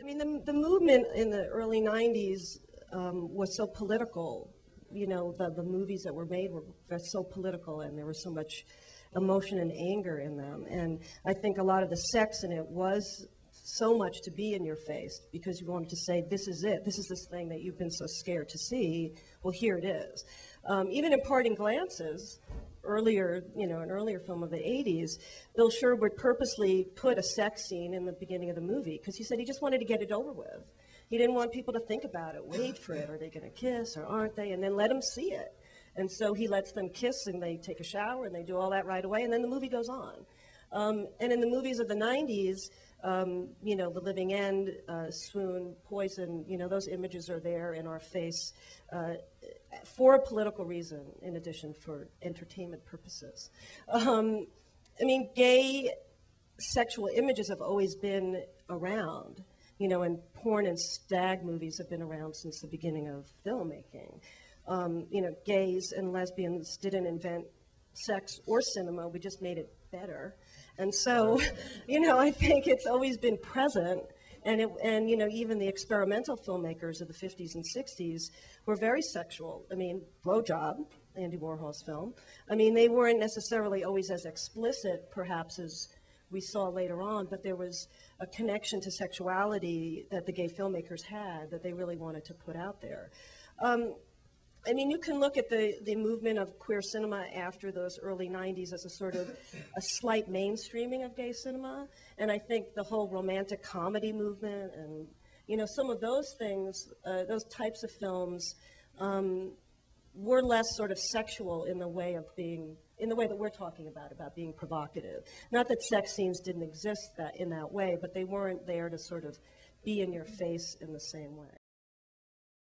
I mean, the movement in the early 90s was so political. You know, the movies that were made were so political, and there was so much emotion and anger in them. And I think a lot of the sex in it was so much to be in your face, because you wanted to say, this is it. This is this thing that you've been so scared to see. Well, here it is. Even in Parting Glances, earlier, you know, an earlier film of the 80s, Bill Sherwood purposely put a sex scene in the beginning of the movie because he said he just wanted to get it over with. He didn't want people to think about it, wait for it, are they going to kiss or aren't they, and then let them see it. And so he lets them kiss, and they take a shower, and they do all that right away, and then the movie goes on. And in the movies of the 90s, you know, The Living End, Swoon, Poison, you know, those images are there in our face for a political reason, in addition for entertainment purposes. I mean, gay sexual images have always been around, you know, and porn and stag movies have been around since the beginning of filmmaking. You know, gays and lesbians didn't invent sex or cinema, we just made it better. And so, you know, I think it's always been present. And you know, even the experimental filmmakers of the 50s and 60s were very sexual. I mean, Blowjob, Andy Warhol's film. I mean, they weren't necessarily always as explicit, perhaps, as we saw later on, but there was a connection to sexuality that the gay filmmakers had that they really wanted to put out there. I mean, you can look at the movement of queer cinema after those early 90s as a sort of a slight mainstreaming of gay cinema. And I think the whole romantic comedy movement and, you know, some of those things, those types of films were less sort of sexual in the way of being, in the way that we're talking about being provocative. Not that sex scenes didn't exist in that way, but they weren't there to sort of be in your face in the same way.